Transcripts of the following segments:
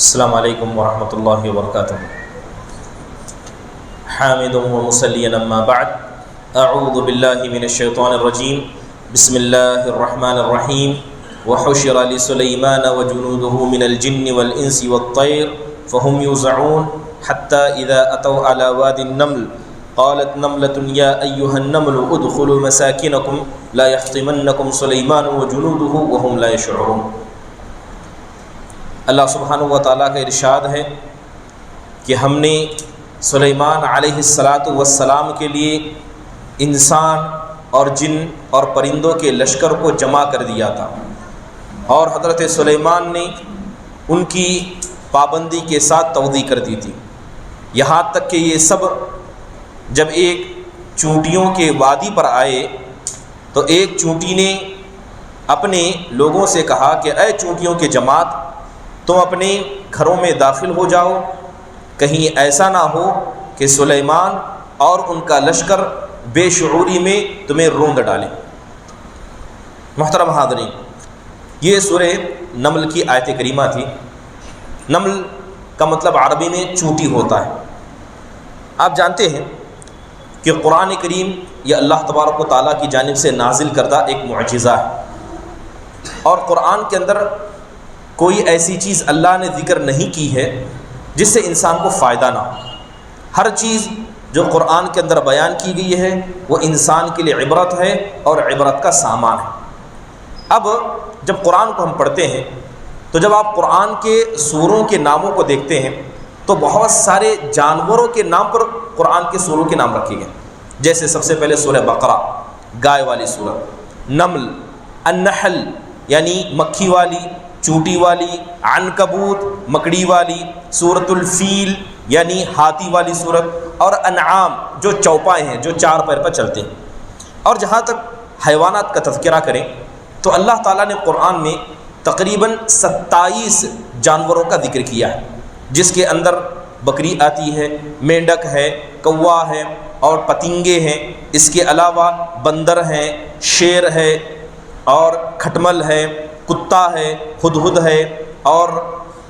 السلام علیکم ورحمۃ اللہ وبرکاتہ۔ حامد و مصلین اما بعد، اعوذ باللہ من الشیطان الرجیم، بسم اللہ الرحمن الرحیم۔ وحشر لسلیمان وجنوده من الجن والانس والطیر فهم یوزعون حتی اذا اتوا علی واد النمل قالت نملة یا ایہا النمل ادخلوا مساکنکم لا یحطمنکم سلیمان وجنوده وهم لا یشعرون۔ اللہ سبحانہ و تعالیٰ کا ارشاد ہے کہ ہم نے سلیمان علیہ السلام کے لیے انسان اور جن اور پرندوں کے لشکر کو جمع کر دیا تھا، اور حضرت سلیمان نے ان کی پابندی کے ساتھ تودیع کر دی تھی، یہاں تک کہ یہ سب جب ایک چونٹیوں کے وادی پر آئے تو ایک چونٹی نے اپنے لوگوں سے کہا کہ اے چونٹیوں کے جماعت، تم اپنے گھروں میں داخل ہو جاؤ، کہیں ایسا نہ ہو کہ سلیمان اور ان کا لشکر بے شعوری میں تمہیں روند ڈالے۔ محترم حاضرین، یہ سورہ نمل کی آیت کریمہ تھی۔ نمل کا مطلب عربی میں چونٹی ہوتا ہے۔ آپ جانتے ہیں کہ قرآن کریم یہ اللہ تبارک و تعالیٰ کی جانب سے نازل کردہ ایک معجزہ ہے، اور قرآن کے اندر کوئی ایسی چیز اللہ نے ذکر نہیں کی ہے جس سے انسان کو فائدہ نہ ہو۔ ہر چیز جو قرآن کے اندر بیان کی گئی ہے وہ انسان کے لیے عبرت ہے اور عبرت کا سامان ہے۔ اب جب قرآن کو ہم پڑھتے ہیں تو جب آپ قرآن کے سوروں کے ناموں کو دیکھتے ہیں تو بہت سارے جانوروں کے نام پر قرآن کے سوروں کے نام رکھے گئے، جیسے سب سے پہلے سورہ بقرہ، گائے والی سورت، نمل، النحل یعنی مکھی والی، چونٹی والی، عنکبوت مکڑی والی، سورۃ الفیل یعنی ہاتھی والی سورت، اور انعام جو چوپائے ہیں جو چار پیر پر چلتے ہیں۔ اور جہاں تک حیوانات کا تذکرہ کریں تو اللہ تعالیٰ نے قرآن میں تقریباً 27 جانوروں کا ذکر کیا ہے، جس کے اندر بکری آتی ہے، مینڈک ہے، کوا ہے اور پتنگے ہیں۔ اس کے علاوہ بندر ہیں، شیر ہے اور کھٹمل ہے، کتا ہے، ہدہد ہے اور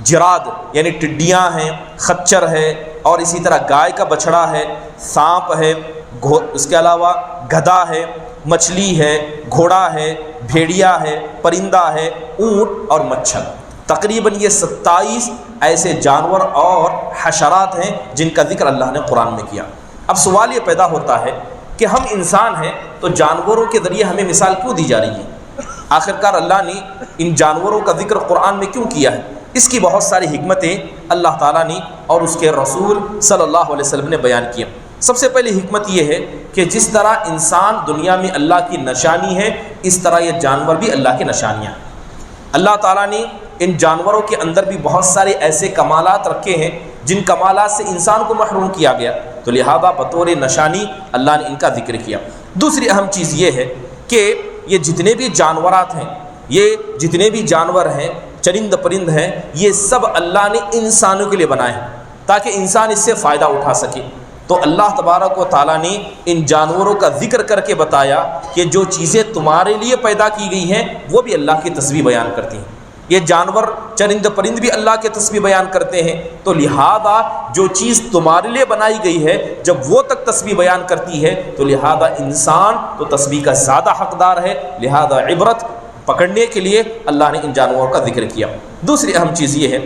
جراد یعنی ٹڈیاں ہیں، خچر ہے، اور اسی طرح گائے کا بچھڑا ہے، سانپ ہے، اس کے علاوہ گدھا ہے، مچھلی ہے، گھوڑا ہے، بھیڑیا ہے، پرندہ ہے، اونٹ اور مچھر۔ تقریباً یہ 27 ایسے جانور اور حشرات ہیں جن کا ذکر اللہ نے قرآن میں کیا۔ اب سوال یہ پیدا ہوتا ہے کہ ہم انسان ہیں تو جانوروں کے ذریعے ہمیں مثال کیوں دی جا رہی ہے؟ آخرکار اللہ نے ان جانوروں کا ذکر قرآن میں کیوں کیا ہے؟ اس کی بہت ساری حکمتیں اللہ تعالیٰ نے اور اس کے رسول صلی اللہ علیہ وسلم نے بیان کی۔ سب سے پہلی حکمت یہ ہے کہ جس طرح انسان دنیا میں اللہ کی نشانی ہے، اس طرح یہ جانور بھی اللہ کی نشانیاں ہیں۔ اللہ تعالیٰ نے ان جانوروں کے اندر بھی بہت سارے ایسے کمالات رکھے ہیں جن کمالات سے انسان کو محروم کیا گیا، تو لہذا بطور نشانی اللہ نے ان کا ذکر کیا۔ دوسری اہم چیز یہ ہے کہ یہ جتنے بھی جانورات ہیں، یہ جتنے بھی جانور ہیں، چرند پرند ہیں، یہ سب اللہ نے انسانوں کے لیے بنائے ہیں تاکہ انسان اس سے فائدہ اٹھا سکے۔ تو اللہ تبارک و تعالیٰ نے ان جانوروں کا ذکر کر کے بتایا کہ جو چیزیں تمہارے لیے پیدا کی گئی ہیں وہ بھی اللہ کی تسبیح بیان کرتی ہیں۔ یہ جانور چرند پرند بھی اللہ کے تسبیح بیان کرتے ہیں، تو لہذا جو چیز تمہارے لیے بنائی گئی ہے جب وہ تک تسبیح بیان کرتی ہے تو لہذا انسان تو تسبیح کا زیادہ حقدار ہے، لہذا عبرت پکڑنے کے لیے اللہ نے ان جانوروں کا ذکر کیا۔ دوسری اہم چیز یہ ہے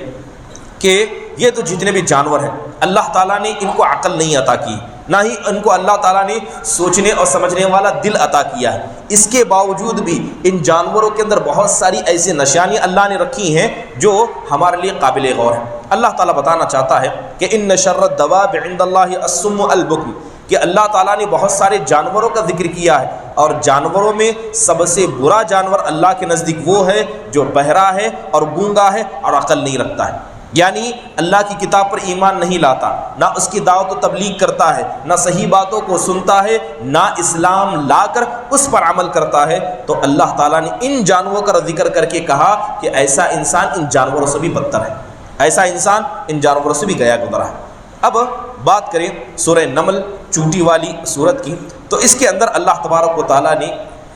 کہ یہ تو جتنے بھی جانور ہیں اللہ تعالیٰ نے ان کو عقل نہیں عطا کی، نہ ہی ان کو اللہ تعالیٰ نے سوچنے اور سمجھنے والا دل عطا کیا ہے۔ اس کے باوجود بھی ان جانوروں کے اندر بہت ساری ایسی نشانیاں اللہ نے رکھی ہیں جو ہمارے لیے قابل غور ہیں۔ اللہ تعالیٰ بتانا چاہتا ہے کہ ان شر الدواب عند اللہ الصم البکم، کہ اللہ تعالیٰ نے بہت سارے جانوروں کا ذکر کیا ہے، اور جانوروں میں سب سے برا جانور اللہ کے نزدیک وہ ہے جو بہرا ہے اور گونگا ہے اور عقل نہیں رکھتا ہے، یعنی اللہ کی کتاب پر ایمان نہیں لاتا، نہ اس کی دعوت و تبلیغ کرتا ہے، نہ صحیح باتوں کو سنتا ہے، نہ اسلام لا کر اس پر عمل کرتا ہے۔ تو اللہ تعالیٰ نے ان جانوروں کا ذکر کر کے کہا کہ ایسا انسان ان جانوروں سے بھی بدتر ہے، ایسا انسان ان جانوروں سے بھی گیا گزرا ہے۔ اب بات کریں سورہ نمل چونٹی والی سورت کی، تو اس کے اندر اللہ تبارک و تعالیٰ نے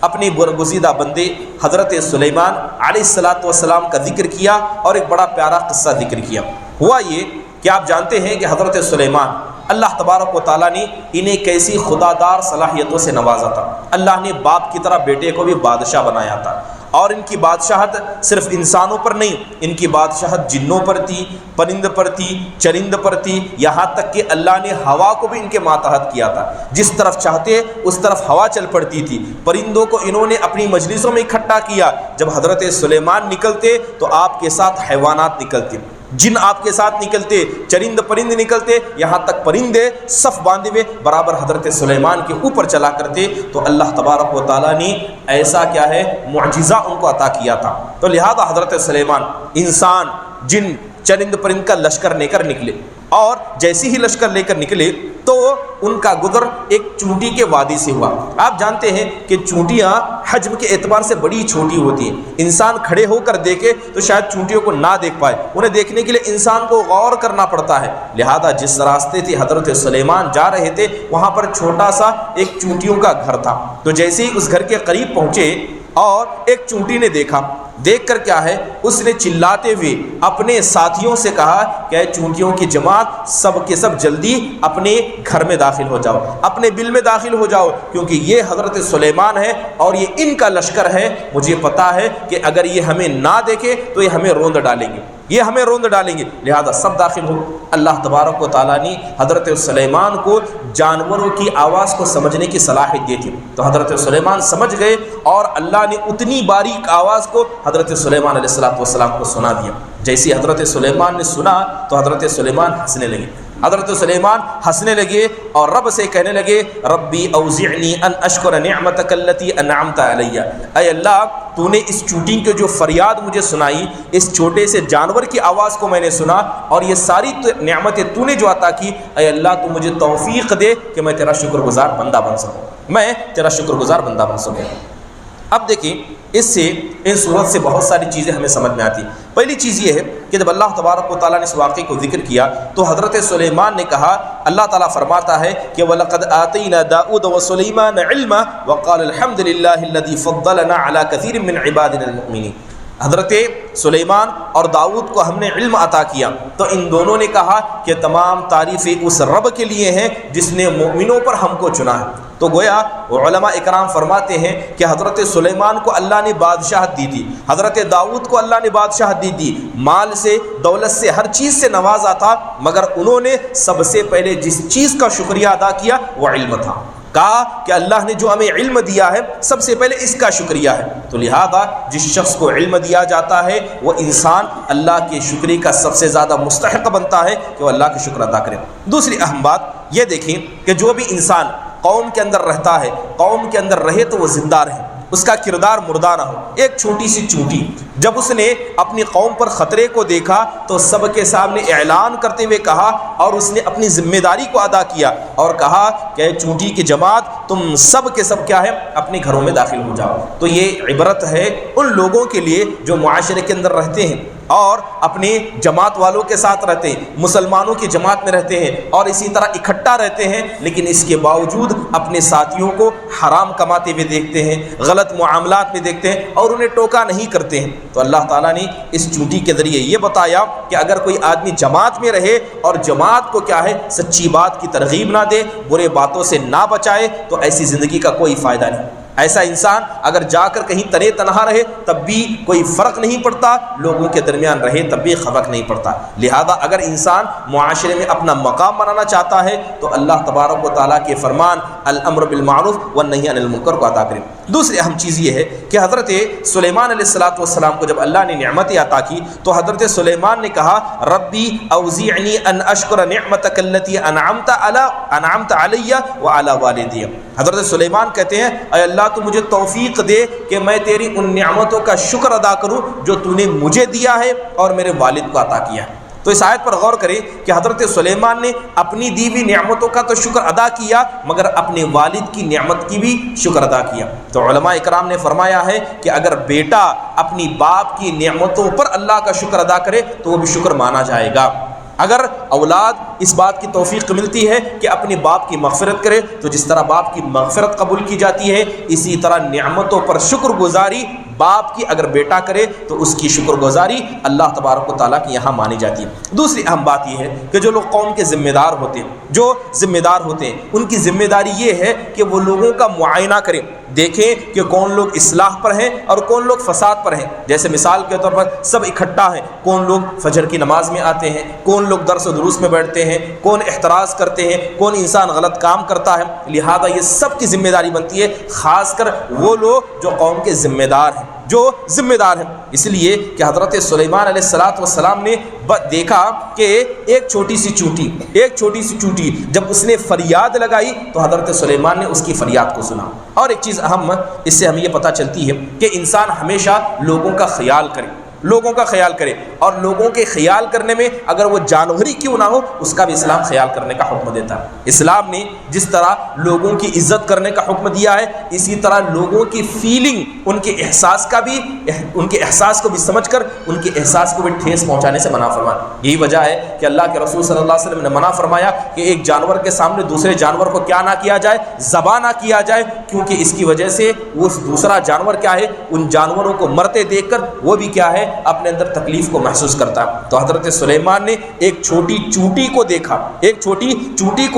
اپنی برگزیدہ بندے حضرت سلیمان علیہ السلام کا ذکر کیا اور ایک بڑا پیارا قصہ ذکر کیا۔ ہوا یہ کہ آپ جانتے ہیں کہ حضرت سلیمان اللہ تبارک و تعالیٰ نے انہیں کیسی خدادار صلاحیتوں سے نوازا تھا۔ اللہ نے باپ کی طرح بیٹے کو بھی بادشاہ بنایا تھا، اور ان کی بادشاہت صرف انسانوں پر نہیں، ان کی بادشاہت جنوں پر تھی، پرند پر تھی، چرند پر تھی، یہاں تک کہ اللہ نے ہوا کو بھی ان کے ماتحت کیا تھا۔ جس طرف چاہتے اس طرف ہوا چل پڑتی تھی۔ پرندوں کو انہوں نے اپنی مجلسوں میں اکٹھا کیا، جب حضرت سلیمان نکلتے تو آپ کے ساتھ حیوانات نکلتے، جن آپ کے ساتھ نکلتے، چرند پرند نکلتے، یہاں تک پرندے صف باندھے ہوئے برابر حضرت سلیمان کے اوپر چلا کرتے۔ تو اللہ تبارک و تعالیٰ نے ایسا کیا ہے معجزہ ان کو عطا کیا تھا۔ تو لہذا حضرت سلیمان انسان، جن، چرند پرند کا لشکر لے کر نکلے، اور جیسی ہی لشکر لے کر نکلے تو ان کا گزر ایک چونٹی کے وادی سے ہوا۔ آپ جانتے ہیں کہ چونٹیاں حجم کے اعتبار سے بڑی چھوٹی ہوتی ہیں، انسان کھڑے ہو کر دیکھے تو شاید چونٹیوں کو نہ دیکھ پائے، انہیں دیکھنے کے لیے انسان کو غور کرنا پڑتا ہے۔ لہذا جس راستے سے حضرت سلیمان جا رہے تھے وہاں پر چھوٹا سا ایک چونٹیوں کا گھر تھا۔ تو جیسے ہی اس گھر کے قریب پہنچے اور ایک چونٹی نے دیکھا، دیکھ کر کیا ہے اس نے چلاتے ہوئے اپنے ساتھیوں سے کہا کہ اے چونٹیوں کی جماعت، سب کے سب جلدی اپنے گھر میں داخل ہو جاؤ، اپنے بل میں داخل ہو جاؤ، کیونکہ یہ حضرت سلیمان ہے اور یہ ان کا لشکر ہے۔ مجھے پتا ہے کہ اگر یہ ہمیں نہ دیکھے تو یہ ہمیں روند ڈالیں گے، یہ ہمیں روند ڈالیں گے، لہذا سب داخل ہو۔ اللہ تبارک و تعالیٰ نے حضرت سلیمان کو جانوروں کی آواز کو سمجھنے کی صلاحیت دی تھی، تو حضرت سلیمان سمجھ گئے اور اللہ نے اتنی باریک آواز کو حضرت سلیمان علیہ السلام کو سنا دیا۔ جیسی حضرت سلیمان نے سنا تو حضرت سلیمان ہنسنے لگے، حضرت سلیمان ہنسنے لگے اور رب سے کہنے لگے ربی اوزعنی ان اشکر نعمتک التی انعمت علی۔ اے اللہ، تو نے اس چونٹی کی جو فریاد مجھے سنائی، اس چھوٹے سے جانور کی آواز کو میں نے سنا، اور یہ ساری نعمتیں تو نے جو عطا کی، اے اللہ تو مجھے توفیق دے کہ میں تیرا شکر گزار بندہ بن سکوں، میں تیرا شکر گزار بندہ بن سکوں۔ اب دیکھیں اس سے، ان صورت سے بہت ساری چیزیں ہمیں سمجھ میں آتی ہیں۔ پہلی چیز یہ ہے کہ جب اللہ تبارک و تعالیٰ نے اس واقعے کو ذکر کیا تو حضرت سلیمان نے کہا، اللہ تعالیٰ فرماتا ہے کہ وَلَقَدْ آتَيْنَا دَاؤُودَ وَسُلَيْمَانَ عِلْمًا وَقَالَ الْحَمْدُ لِلَّهِ الَّذِي فَضَّلَنَا عَلَى كَثِيرٍ مِّنْ عِبَادِنَا الْمُؤْمِنِينَ۔ حضرت سلیمان اور داؤد کو ہم نے علم عطا کیا، تو ان دونوں نے کہا کہ تمام تعریفیں اس رب کے لیے ہیں جس نے مومنوں پر ہم کو چنا ہے۔ تو گویا علماء اکرام فرماتے ہیں کہ حضرت سلیمان کو اللہ نے بادشاہت دی تھی، حضرت داؤد کو اللہ نے بادشاہت دی تھی، مال سے، دولت سے، ہر چیز سے نوازا تھا، مگر انہوں نے سب سے پہلے جس چیز کا شکریہ ادا کیا وہ علم تھا۔ کہا کہ اللہ نے جو ہمیں علم دیا ہے سب سے پہلے اس کا شکریہ ہے۔ تو لہذا جس شخص کو علم دیا جاتا ہے وہ انسان اللہ کے شکریہ کا سب سے زیادہ مستحق بنتا ہے کہ وہ اللہ کا شکر ادا کرے۔ دوسری اہم بات یہ دیکھیں کہ جو بھی انسان قوم کے اندر رہتا ہے، قوم کے اندر رہے تو وہ زندہ رہے، اس کا کردار مردہ نہ ہو۔ ایک چھوٹی سی چونٹی جب اس نے اپنی قوم پر خطرے کو دیکھا تو سب کے سامنے اعلان کرتے ہوئے کہا، اور اس نے اپنی ذمہ داری کو ادا کیا اور کہا کہ چونٹی کی جماعت تم سب کے سب کیا ہے اپنے گھروں میں داخل ہو جاؤ۔ تو یہ عبرت ہے ان لوگوں کے لیے جو معاشرے کے اندر رہتے ہیں اور اپنے جماعت والوں کے ساتھ رہتے ہیں، مسلمانوں کی جماعت میں رہتے ہیں اور اسی طرح اکٹھا رہتے ہیں، لیکن اس کے باوجود اپنے ساتھیوں کو حرام کماتے ہوئے دیکھتے ہیں، غلط معاملات میں دیکھتے ہیں اور انہیں ٹوکا نہیں کرتے ہیں۔ تو اللہ تعالیٰ نے اس چونٹی کے ذریعے یہ بتایا کہ اگر کوئی آدمی جماعت میں رہے اور جماعت کو کیا ہے سچی بات کی ترغیب نہ دے، برے باتوں سے نہ بچائے، تو ایسی زندگی کا کوئی فائدہ نہیں۔ ایسا انسان اگر جا کر کہیں تنہے تنہا رہے تب بھی کوئی فرق نہیں پڑتا، لوگوں کے درمیان رہے تب بھی فرق نہیں پڑتا۔ لہذا اگر انسان معاشرے میں اپنا مقام بنانا چاہتا ہے تو اللہ تبارک و تعالیٰ کے فرمان الامر بالمعروف والنہی عن المنکر کو ادا کرے۔ دوسری اہم چیز یہ ہے کہ حضرت سلیمان علیہ السلام کو جب اللہ نے نعمتیں عطا کی تو حضرت سلیمان نے کہا ربی اوزعنی ان اشکر نعمتک التی انعمت علی وعلی والدی۔ حضرت سلیمان کہتے ہیں اے اللہ تو مجھے توفیق دے کہ میں تیری ان نعمتوں کا شکر ادا کروں جو تو نے مجھے دیا ہے اور میرے والد کو عطا کیا ہے۔ تو اس آیت پر غور کریں کہ حضرت سلیمان نے اپنی دی ہوئی نعمتوں کا تو شکر ادا کیا مگر اپنے والد کی نعمت کی بھی شکر ادا کیا۔ تو علماء اکرام نے فرمایا ہے کہ اگر بیٹا اپنی باپ کی نعمتوں پر اللہ کا شکر ادا کرے تو وہ بھی شکر مانا جائے گا۔ اگر اولاد اس بات کی توفیق ملتی ہے کہ اپنے باپ کی مغفرت کرے تو جس طرح باپ کی مغفرت قبول کی جاتی ہے، اسی طرح نعمتوں پر شکر گزاری باپ کی اگر بیٹا کرے تو اس کی شکر گزاری اللہ تبارک و تعالیٰ کی یہاں مانی جاتی ہے۔ دوسری اہم بات یہ ہے کہ جو لوگ قوم کے ذمہ دار ہوتے ہیں ان کی ذمہ داری یہ ہے کہ وہ لوگوں کا معائنہ کریں، دیکھیں کہ کون لوگ اصلاح پر ہیں اور کون لوگ فساد پر ہیں۔ جیسے مثال کے طور پر سب اکٹھا ہیں، کون لوگ فجر کی نماز میں آتے ہیں، کون لوگ درس و دروس میں بیٹھتے ہیں، کون احتراز کرتے ہیں، کون انسان غلط کام کرتا ہے۔ لہذا یہ سب کی ذمہ داری بنتی ہے، خاص کر وہ لوگ جو قوم کے ذمہ دار ہیں، اس لیے کہ حضرت سلیمان علیہ السلام نے دیکھا کہ ایک چھوٹی سی چونٹی جب اس نے فریاد لگائی تو حضرت سلیمان نے اس کی فریاد کو سنا۔ اور ایک چیز اہم اس سے ہمیں یہ پتہ چلتی ہے کہ انسان ہمیشہ لوگوں کا خیال کرے اور لوگوں کے خیال کرنے میں اگر وہ جانوری کیوں نہ ہو اس کا بھی اسلام خیال کرنے کا حکم دیتا ہے۔ اسلام نے جس طرح لوگوں کی عزت کرنے کا حکم دیا ہے، اسی طرح لوگوں کی فیلنگ، ان کے احساس کو بھی سمجھ کر ان کے احساس کو بھی ٹھیس پہنچانے سے منع فرمایا۔ یہی وجہ ہے کہ اللہ کے رسول صلی اللہ علیہ وسلم نے منع فرمایا کہ ایک جانور کے سامنے دوسرے جانور کو کیا نہ کیا جائے، ذبح نہ کیا جائے، کیونکہ اس کی وجہ سے وہ دوسرا جانور کیا ہے، ان جانوروں کو مرتے دیکھ کر وہ بھی کیا ہے، اپنے اندر تکلیف کو محسوس کرتا ہے۔ تو حضرت سلیمان نے ایک چھوٹی چونٹی کو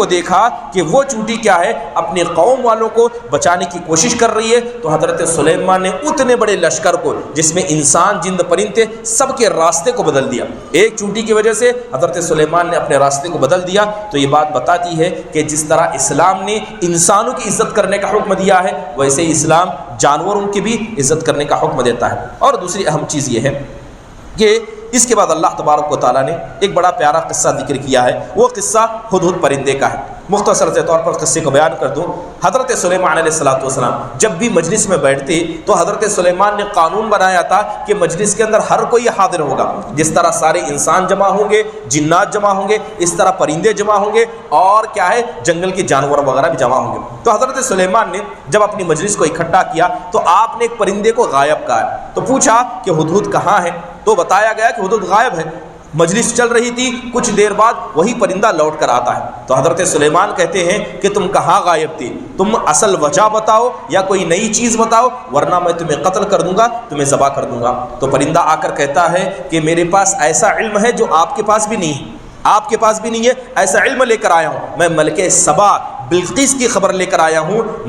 دیکھا کہ وہ چونٹی کیا ہے، اپنے قوم والوں کو بچانے کی کوشش کر رہی ہے۔ تو حضرت سلیمان نے اتنے بڑے لشکر کو، جس میں انسان جند پرندے، سب کے راستے کو بدل دیا۔ ایک چونٹی کی وجہ سے حضرت سلیمان نے اپنے راستے کو بدل دیا۔ تو یہ بات بتاتی ہے کہ جس طرح اسلام نے انسانوں کی عزت کرنے کا حکم دیا ہے، ویسے ہی اسلام جانوروں کی بھی عزت کرنے کا حکم دیتا ہے۔ اور دوسری اہم چیز یہ ہے کہ اس کے بعد اللہ تبارک و تعالیٰ نے ایک بڑا پیارا قصہ ذکر کیا ہے، وہ قصہ ہدہد پرندے کا ہے۔ مختصر سے طور پر قصے کو بیان کر دوں۔ حضرت سلیمان علیہ السلام جب بھی مجلس میں بیٹھتے تو حضرت سلیمان نے قانون بنایا تھا کہ مجلس کے اندر ہر کوئی حاضر ہوگا۔ جس طرح سارے انسان جمع ہوں گے، جنات جمع ہوں گے، اس طرح پرندے جمع ہوں گے اور کیا ہے، جنگل کے جانور وغیرہ بھی جمع ہوں گے۔ تو حضرت سلیمان نے جب اپنی مجلس کو اکٹھا کیا تو آپ نے ایک پرندے کو غائب کہا، تو پوچھا کہ ہدہد کہاں ہے؟ تو بتایا گیا کہ ہدہد غائب ہے۔ مجلس چل رہی تھی، کچھ دیر بعد وہی پرندہ لوٹ کر آتا ہے۔ تو حضرت سلیمان کہتے ہیں کہ تم کہاں غائب تھے، تم اصل وجہ بتاؤ یا کوئی نئی چیز بتاؤ، ورنہ میں تمہیں قتل کر دوں گا، تمہیں ذبح کر دوں گا۔ تو پرندہ آ کر کہتا ہے کہ میرے پاس ایسا علم ہے جو آپ کے پاس بھی نہیں ہے، ایسا علم لے کر آیا ہوں۔ میں ملکہ سبا بلقیس کی خبر لے کر آیا ہوں۔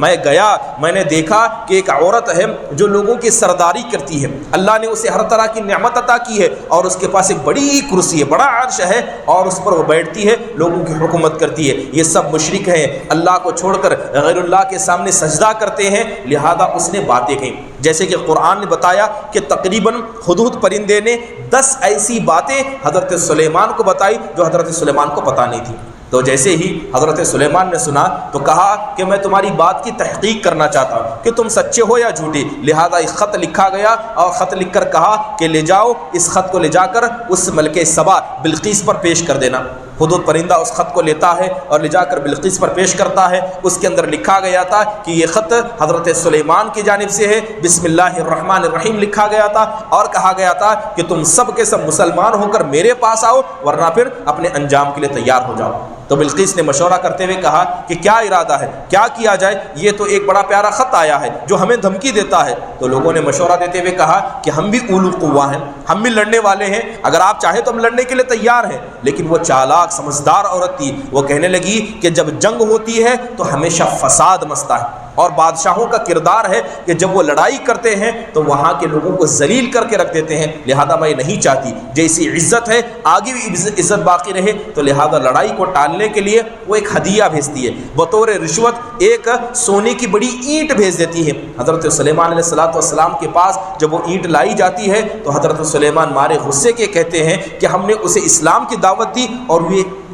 میں نے دیکھا کہ ایک عورت ہے جو لوگوں کی سرداری کرتی ہے، اللہ نے اسے ہر طرح کی نعمت عطا کی ہے اور اس کے پاس ایک بڑی کرسی ہے، بڑا عرش ہے اور اس پر وہ بیٹھتی ہے، لوگوں کی حکومت کرتی ہے۔ یہ سب مشرک ہیں، اللہ کو چھوڑ کر غیر اللہ کے سامنے سجدہ کرتے ہیں، لہذا اس نے باتیں کہیں۔ جیسے کہ قرآن نے بتایا کہ تقریباً ہدہد پرندے نے 10 ایسی باتیں حضرت سلیمان کو بتائی جو حضرت سلیمان کو پتہ نہیں تھی۔ تو جیسے ہی حضرت سلیمان نے سنا تو کہا کہ میں تمہاری بات کی تحقیق کرنا چاہتا ہوں کہ تم سچے ہو یا جھوٹے۔ لہذا ایک خط لکھا گیا اور خط لکھ کر کہا کہ لے جاؤ، اس خط کو لے جا کر اس ملکہ سبا بلقیس پر پیش کر دینا۔ ہدہد پرندہ اس خط کو لیتا ہے اور لے جا کر بلقیس پر پیش کرتا ہے۔ اس کے اندر لکھا گیا تھا کہ یہ خط حضرت سلیمان کی جانب سے ہے، بسم اللہ الرحمن الرحیم لکھا گیا تھا، اور کہا گیا تھا کہ تم سب کے سب مسلمان ہو کر میرے پاس آؤ، ورنہ پھر اپنے انجام کے لیے تیار ہو جاؤ۔ تو بلقیس نے مشورہ کرتے ہوئے کہا کہ کیا ارادہ ہے، کیا کیا جائے؟ یہ تو ایک بڑا پیارا خط آیا ہے جو ہمیں دھمکی دیتا ہے۔ تو لوگوں نے مشورہ دیتے ہوئے کہا کہ ہم بھی اولو قوہ ہیں، ہم بھی لڑنے والے ہیں، اگر آپ چاہیں تو ہم لڑنے کے لیے تیار ہیں۔ لیکن وہ چالاک سمجھدار عورت تھی، وہ کہنے لگی کہ جب جنگ ہوتی ہے تو ہمیشہ فساد مچتا ہے، اور بادشاہوں کا کردار ہے کہ جب وہ لڑائی کرتے ہیں تو وہاں کے لوگوں کو ذلیل کر کے رکھ دیتے ہیں۔ لہذا میں نہیں چاہتی جیسی عزت ہے آگے بھی عزت باقی رہے، تو لہذا لڑائی کو ٹالنے کے لیے وہ ایک ہدیہ بھیجتی ہے، بطور رشوت ایک سونے کی بڑی اینٹ بھیج دیتی ہے۔ حضرت سلیمان علیہ السلام کے پاس جب وہ اینٹ لائی جاتی ہے تو حضرت سلیمان مارے غصے کے کہتے ہیں کہ ہم نے اسے اسلام کی دعوت دی اور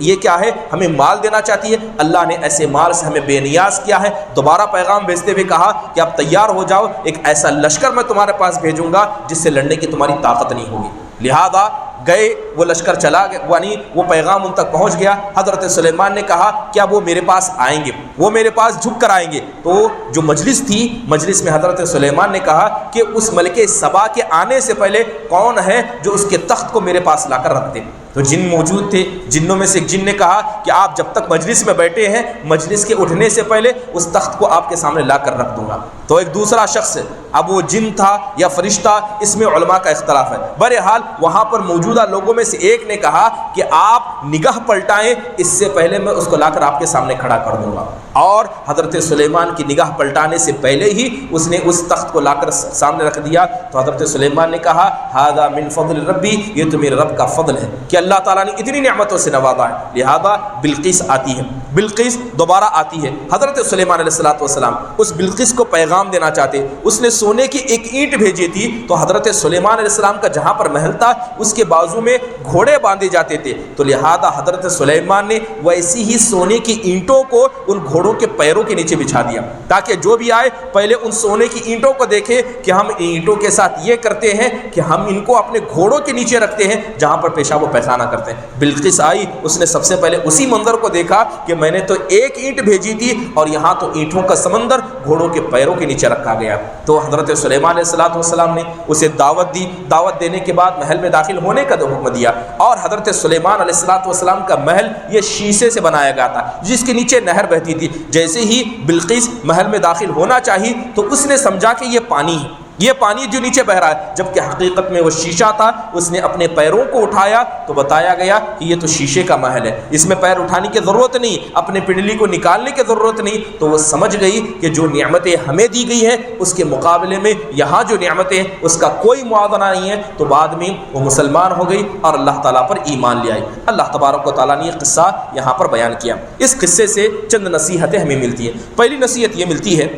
یہ کیا ہے، ہمیں مال دینا چاہتی ہے، اللہ نے ایسے مال سے ہمیں بے نیاز کیا ہے۔ دوبارہ پیغام بھیجتے ہوئے کہا کہ اب تیار ہو جاؤ، ایک ایسا لشکر میں تمہارے پاس بھیجوں گا جس سے لڑنے کی تمہاری طاقت نہیں ہوگی۔ لہذا گئے، وہ لشکر چلا گیا، یعنی وہ پیغام ان تک پہنچ گیا۔ حضرت سلیمان نے کہا کیا وہ میرے پاس آئیں گے، وہ میرے پاس جھک کر آئیں گے؟ تو جو مجلس تھی، مجلس میں حضرت سلیمان نے کہا کہ اس ملکہ سبا کے آنے سے پہلے کون ہے جو اس کے تخت کو میرے پاس لا کر رکھ دے۔ تو جن موجود تھے، جنوں میں سے ایک جن نے کہا کہ آپ جب تک مجلس میں بیٹھے ہیں مجلس کے اٹھنے سے پہلے اس تخت کو آپ کے سامنے لا کر رکھ دوں گا۔ تو ایک دوسرا شخص، اب وہ جن تھا یا فرشتہ، اس میں علماء کا اختلاف ہے۔ بہرحال وہاں پر موجودہ لوگوں میں سے ایک نے کہا کہ آپ نگاہ پلٹائیں، اس سے پہلے میں اس کو لا کر آپ کے سامنے کھڑا کر دوں گا۔ اور حضرت سلیمان کی نگاہ پلٹانے سے پہلے ہی اس نے اس تخت کو لا کر سامنے رکھ دیا۔ تو حضرت سلیمان نے کہا ھذا من فضل ربی، یہ تو میرے رب کا فضل ہے کہ اللہ تعالیٰ نے اتنی نعمتوں سے نوازا ہے۔ لہذا بلقیس آتی ہے، بلقیس دوبارہ آتی ہے۔ حضرت سلیمان علیہ السلام اس بلقیس کو پیغام دینا چاہتے، اس نے سونے کی ایک اینٹ بھیجی تھی۔ تو حضرت سلیمان علیہ السلام کا جہاں پر محل تھا اس کے بازو میں گھوڑے باندھے جاتے تھے، تو لہذا حضرت سلیمان نے ویسی ہی سونے کی اینٹوں کو ان گھوڑوں کے پیروں کے نیچے بچھا دیا، تاکہ جو بھی آئے پہلے ان سونے کی اینٹوں کو دیکھے کہ ہم اینٹوں کے ساتھ یہ کرتے ہیں کہ ہم ان کو اپنے گھوڑوں کے نیچے رکھتے ہیں جہاں پر پیشاب و پیخانہ کرتے ہیں۔ بلقیس آئی، اس نے سب سے پہلے اسی منظر کو دیکھا کہ میں نے تو ایک اینٹ بھیجی تھی اور یہاں تو اینٹوں کا سمندر گھوڑوں کے پیروں کے نیچے رکھا گیا۔ تو حضرت سلیمان علیہ السلام نے اسے دعوت دی، دعوت دینے کے بعد محل میں داخل ہونے کا حکم دیا۔ اور حضرت سلیمان علیہ السلام کا محل یہ شیشے سے بنایا گیا تھا جس کے نیچے نہر بہتی تھی۔ جیسے ہی بلقیس محل میں داخل ہونا چاہی تو اس نے سمجھا کہ یہ پانی ہے، یہ پانی جو نیچے بہ رہا ہے، جبکہ حقیقت میں وہ شیشہ تھا۔ اس نے اپنے پیروں کو اٹھایا تو بتایا گیا کہ یہ تو شیشے کا محل ہے، اس میں پیر اٹھانے کی ضرورت نہیں، اپنے پنڈلی کو نکالنے کی ضرورت نہیں۔ تو وہ سمجھ گئی کہ جو نعمتیں ہمیں دی گئی ہیں اس کے مقابلے میں یہاں جو نعمتیں اس کا کوئی موازنہ نہیں ہے۔ تو بعد میں وہ مسلمان ہو گئی اور اللہ تعالیٰ پر ایمان لے آئی۔ اللہ تبارک و تعالیٰ نے یہ قصہ یہاں پر بیان کیا۔ اس قصے سے چند نصیحتیں ہمیں ملتی ہیں۔ پہلی نصیحت یہ ملتی ہے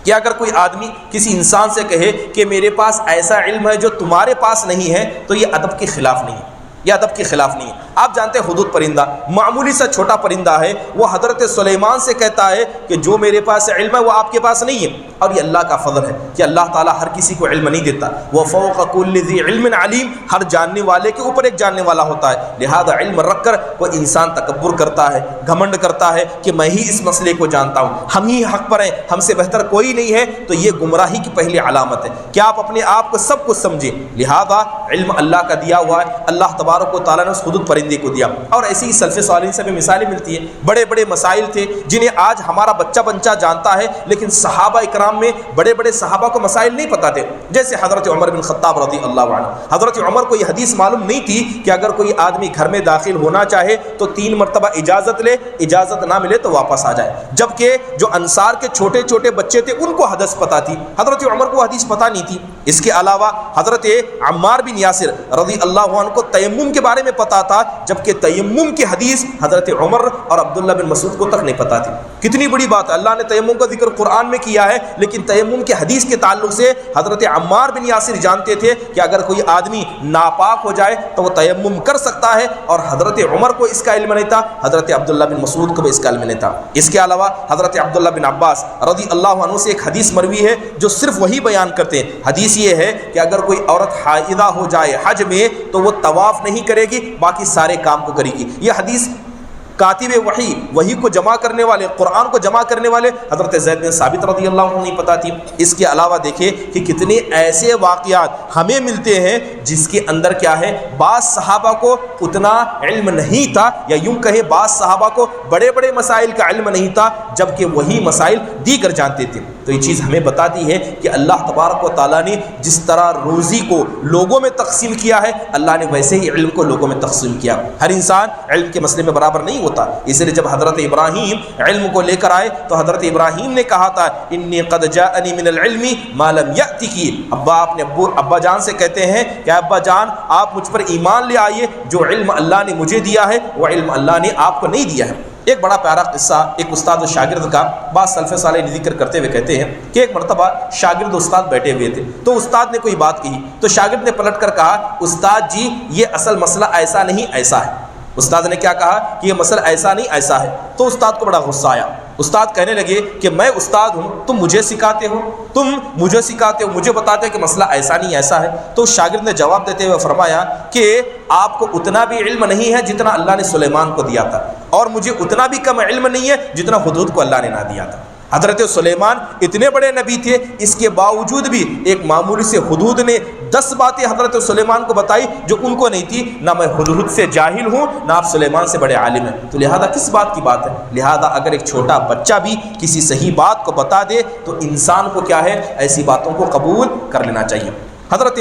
کہ اگر کوئی آدمی کسی انسان سے کہے کہ میرے پاس ایسا علم ہے جو تمہارے پاس نہیں ہے، تو یہ ادب کے خلاف نہیں ہے، یہ ادب کے خلاف نہیں ہے۔ آپ جانتے ہیں حدود پرندہ معمولی سا چھوٹا پرندہ ہے، وہ حضرت سلیمان سے کہتا ہے کہ جو میرے پاس علم ہے وہ آپ کے پاس نہیں ہے۔ اور یہ اللہ کا فضل ہے کہ اللہ تعالیٰ ہر کسی کو علم نہیں دیتا۔ وَفَوْقَ كُلِّ ذِي عِلْمٍ عَلِيمٍ، ہر جاننے والے کے اوپر ایک جاننے والا ہوتا ہے۔ لہذا علم رکھ کر کوئی انسان تکبر کرتا ہے، گھمنڈ کرتا ہے کہ میں ہی اس مسئلے کو جانتا ہوں، ہم ہی حق پر ہیں، ہم سے بہتر کوئی نہیں ہے، تو یہ گمراہی کی پہلی علامت ہے کہ آپ اپنے آپ کو سب کچھ سمجھیں۔ لہذا علم اللہ کا دیا ہوا ہے، اللہ تبارک و تعالیٰ نے اس حدود پرندے کو دیا۔ اور ایسی ہی سلف صالحین سے بھی مثالیں ملتی ہیں۔ بڑے بڑے مسائل تھے جنہیں آج ہمارا بچہ جانتا ہے، لیکن صحابہ اکرام میں بڑے بڑے صحابہ کو مسائل نہیں پتہ تھے۔ جیسے حضرت عمر بن خطاب رضی اللہ عنہ، حضرت عمر کو یہ حدیث معلوم نہیں تھی کہ اگر کوئی آدمی گھر میں داخل ہونا چاہے تو 3 مرتبہ اجازت لے، اجازت نہ ملے تو واپس آ جائے۔ جبکہ جو انصار کے چھوٹے چھوٹے بچے تھے ان کو حدیث پتہ تھی، حضرت عمر کو حدیث پتہ نہیں تھی۔ اس کے علاوہ حضرت عمار بن یاسر رضی اللہ عنہ کو تیمم کے بارے میں پتہ تھا، جبکہ تیمم کی حدیث حضرت عمر اور عبداللہ بن مسعود کو تک نہیں پتہ تھی۔ کتنی بڑی بات ہے، اللہ نے تیمم کا ذکر قرآن میں کیا ہے، لیکن تیمم کے حدیث کے تعلق سے حضرت عمار بن یاسر جانتے تھے کہ اگر کوئی آدمی ناپاک ہو جائے تو وہ تیمم کر سکتا ہے، اور حضرت عمر کو اس کا علم نہیں تھا، حضرت عبداللہ بن مسعود کو بھی اس کا علم نہیں تھا۔ اس کے علاوہ حضرت عبداللہ بن عباس رضی اللہ عنہ سے ایک حدیث مروی ہے جو صرف وہی بیان کرتے ہیں۔ حدیث یہ ہے کہ اگر کوئی عورت حائضہ ہو جائے حج میں تو وہ طواف نہیں کرے گی، باقی سارے کام کو کرے گی۔ یہ حدیث کاتب وحی کو جمع کرنے والے، قرآن کو جمع کرنے والے حضرت زید بن ثابت رضی اللہ عنہ نہیں پتہ تھی۔ اس کے علاوہ دیکھیں کہ کتنے ایسے واقعات ہمیں ملتے ہیں جس کے اندر کیا ہے، بعض صحابہ کو اتنا علم نہیں تھا، یا یوں کہیں بعض صحابہ کو بڑے بڑے مسائل کا علم نہیں تھا، جبکہ وہی مسائل دیگر جانتے تھے۔ تو یہ چیز ہمیں بتاتی ہے کہ اللہ تبارک و تعالیٰ نے جس طرح روزی کو لوگوں میں تقسیم کیا ہے، اللہ نے ویسے ہی علم کو لوگوں میں تقسیم کیا۔ ہر انسان علم کے مسئلے میں برابر نہیں ہوتا، اس لیے جب حضرت ابراہیم علم کو لے کر آئے تو حضرت ابراہیم نے کہا تھا انی قد جاءنی من العلم ما لم یأتک۔ ابا جان سے کہتے ہیں کہ ابا جان آپ مجھ پر ایمان لے آئیے، جو علم اللہ نے مجھے دیا ہے وہ علم اللہ نے آپ کو نہیں دیا ہے۔ ایک بڑا پیارا قصہ ایک استاد و شاگرد کا بعض سلف صالح ذکر کرتے ہوئے کہتے ہیں کہ ایک مرتبہ شاگرد استاد بیٹھے ہوئے تھے، تو استاد نے کوئی بات کہی تو شاگرد نے پلٹ کر کہا استاد جی یہ اصل مسئلہ ایسا نہیں ایسا ہے۔ استاد نے کیا کہا کہ یہ مسئلہ ایسا نہیں ایسا ہے، تو استاد کو بڑا غصہ آیا۔ استاد کہنے لگے کہ میں استاد ہوں، تم مجھے سکھاتے ہو، مجھے بتاتے ہو کہ مسئلہ ایسا نہیں ایسا ہے۔ تو شاگرد نے جواب دیتے ہوئے فرمایا کہ آپ کو اتنا بھی علم نہیں ہے جتنا اللہ نے سلیمان کو دیا تھا، اور مجھے اتنا بھی کم علم نہیں ہے جتنا حدود کو اللہ نے نہ دیا تھا۔ حضرت سلیمان اتنے بڑے نبی تھے، اس کے باوجود بھی ایک معمولی سے حدود نے 10 باتیں حضرت سلیمان کو بتائی جو ان کو نہیں تھی، نہ میں ہدہد سے جاہل ہوں نہ آپ سلیمان سے بڑے عالم ہیں، تو لہذا کس بات کی بات ہے؟ لہذا اگر ایک چھوٹا بچہ بھی کسی صحیح بات کو بتا دے تو انسان کو کیا ہے، ایسی باتوں کو قبول کر لینا چاہیے۔ حضرت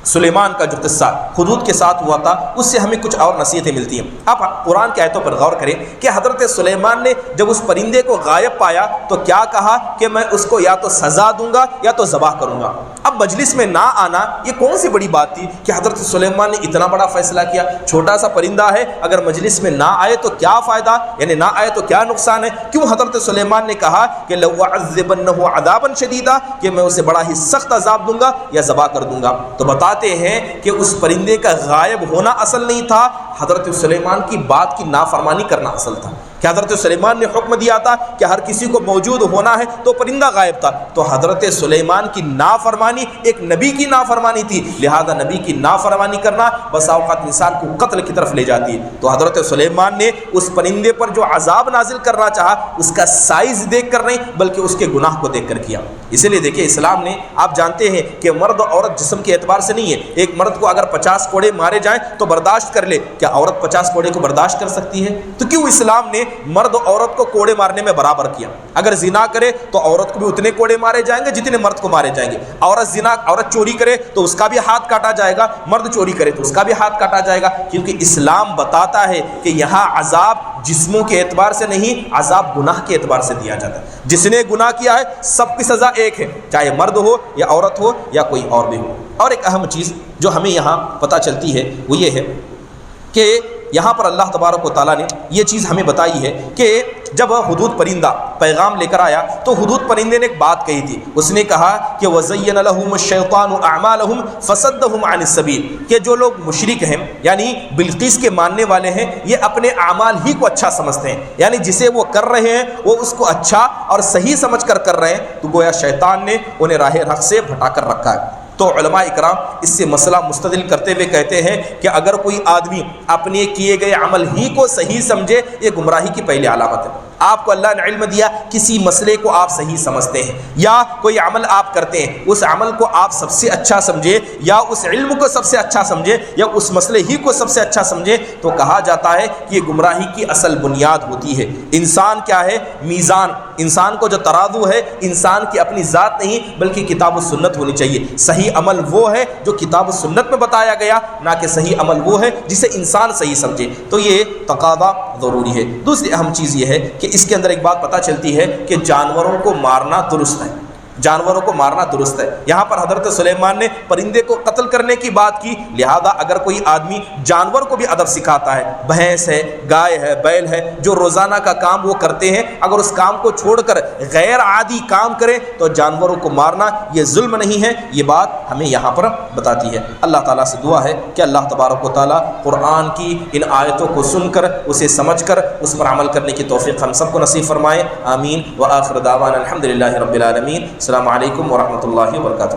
سلیمان کا جو قصہ حدود کے ساتھ ہوا تھا، اس سے ہمیں کچھ اور نصیحتیں ملتی ہیں۔ آپ قرآن کی آیتوں پر غور کریں کہ حضرت سلیمان نے جب اس پرندے کو غائب پایا تو کیا کہا کہ میں اس کو یا تو سزا دوں گا یا تو ذبح کروں گا۔ اب مجلس میں نہ آنا یہ کون سی بڑی بات تھی کہ حضرت سلیمان نے اتنا بڑا فیصلہ کیا؟ چھوٹا سا پرندہ ہے، اگر مجلس میں نہ آئے تو کیا فائدہ، یعنی نہ آئے تو کیا نقصان ہے؟ کیوں حضرت سلیمان نے کہا کہ لَأُعَذِّبَنَّهُ عَذَابًا شَدِيدًا، کہ میں اسے بڑا ہی سخت عذاب دوں گا یا ذبح کر دوں گا؟ تو بتاتے ہیں کہ اس پرندے کا غائب ہونا اصل نہیں تھا، حضرت سلیمان کی بات کی نافرمانی کرنا اصل تھا۔ کہ حضرت سلیمان نے حکم دیا تھا کہ ہر کسی کو موجود ہونا ہے، تو پرندہ غائب تھا، تو حضرت سلیمان کی نافرمانی ایک نبی کی نافرمانی تھی، لہذا نبی کی نافرمانی کرنا بس اوقات انسان کو قتل کی طرف لے جاتی ہے۔ تو حضرت سلیمان نے اس پرندے پر جو عذاب نازل کرنا چاہا اس کا سائز دیکھ کر نہیں بلکہ اس کے گناہ کو دیکھ کر کیا۔ اسی لیے دیکھیں اسلام نے، آپ جانتے ہیں کہ مرد عورت جسم کے اعتبار سے نہیں ہے، ایک مرد کو اگر 50 کوڑے مارے جائیں تو برداشت کر لے، کیا عورت 50 کوڑے کو برداشت کر سکتی ہے؟ تو کیوں اسلام نے مرد عورت کو کوڑے مارنے میں برابر کیا؟ اگر زنا کرے تو عورت کو بھی اتنے کوڑے مارے جائیں گے جتنے مرد کو مارے جائیں گے، عورت چوری کرے تو اس کا بھی ہاتھ کاٹا جائے گا، مرد چوری کرے تو اس کا بھی ہاتھ کاٹا جائے گا، کیونکہ اسلام بتاتا ہے کہ یہاں عذاب جسموں کے اعتبار سے نہیں، عذاب گناہ کے اعتبار سے دیا جاتا ہے۔ جس نے گناہ کیا ہے سب کی سزا ایک ہے، چاہے مرد ہو یا عورت ہو یا کوئی اور بھی ہو۔ اور ایک اہم چیز جو ہمیں یہاں پتہ چلتی ہے وہ یہ ہے کہ یہاں پر اللہ تبارک و تعالیٰ نے یہ چیز ہمیں بتائی ہے کہ جب حدود پرندہ پیغام لے کر آیا تو حدود پرندے نے ایک بات کہی تھی، اس نے کہا کہ وَزَيَّنَ لَهُمُ الشَّيْطَانُ أَعْمَالَهُمْ فَصَدَّهُمْ عَنِ السَّبِيلِ، کہ جو لوگ مشرک ہیں یعنی بلقیس کے ماننے والے ہیں، یہ اپنے اعمال ہی کو اچھا سمجھتے ہیں، یعنی جسے وہ کر رہے ہیں وہ اس کو اچھا اور صحیح سمجھ کر رہے ہیں، تو گویا شیطان نے انہیں راہ حق سے بھٹا کر رکھا ہے۔ تو علماء اکرام اس سے مسئلہ مستدل کرتے ہوئے کہتے ہیں کہ اگر کوئی آدمی اپنے کیے گئے عمل ہی کو صحیح سمجھے یہ گمراہی کی پہلی علامت ہے۔ آپ کو اللہ نے علم دیا، کسی مسئلے کو آپ صحیح سمجھتے ہیں یا کوئی عمل آپ کرتے ہیں، اس عمل کو آپ سب سے اچھا سمجھے یا اس علم کو سب سے اچھا سمجھے یا اس مسئلے ہی کو سب سے اچھا سمجھے، تو کہا جاتا ہے کہ یہ گمراہی کی اصل بنیاد ہوتی ہے۔ انسان کیا ہے؟ میزان، انسان کو جو ترازو ہے انسان کی اپنی ذات نہیں بلکہ کتاب و سنت ہونی چاہیے۔ صحیح عمل وہ ہے جو کتاب و سنت میں بتایا گیا، نہ کہ صحیح عمل وہ ہے جسے انسان صحیح سمجھے، تو یہ تقاضا ضروری ہے۔ دوسری اہم چیز یہ ہے کہ اس کے اندر ایک بات پتہ چلتی ہے کہ جانوروں کو مارنا درست ہے، جانوروں کو مارنا درست ہے۔ یہاں پر حضرت سلیمان نے پرندے کو قتل کرنے کی بات کی، لہذا اگر کوئی آدمی جانور کو بھی ادب سکھاتا ہے، بھینس ہے، گائے ہے، بیل ہے، جو روزانہ کا کام وہ کرتے ہیں، اگر اس کام کو چھوڑ کر غیر عادی کام کرے تو جانوروں کو مارنا یہ ظلم نہیں ہے، یہ بات ہمیں یہاں پر بتاتی ہے۔ اللہ تعالیٰ سے دعا ہے کہ اللہ تبارک و تعالیٰ قرآن کی ان آیتوں کو سن کر اسے سمجھ کر اس پر عمل کرنے کی توفیق ہم سب کو نصیب فرمائے، آمین۔ وآخر دعوانا الحمدللہ رب العالمین۔ السلام علیکم ورحمۃ اللہ وبرکاتہ۔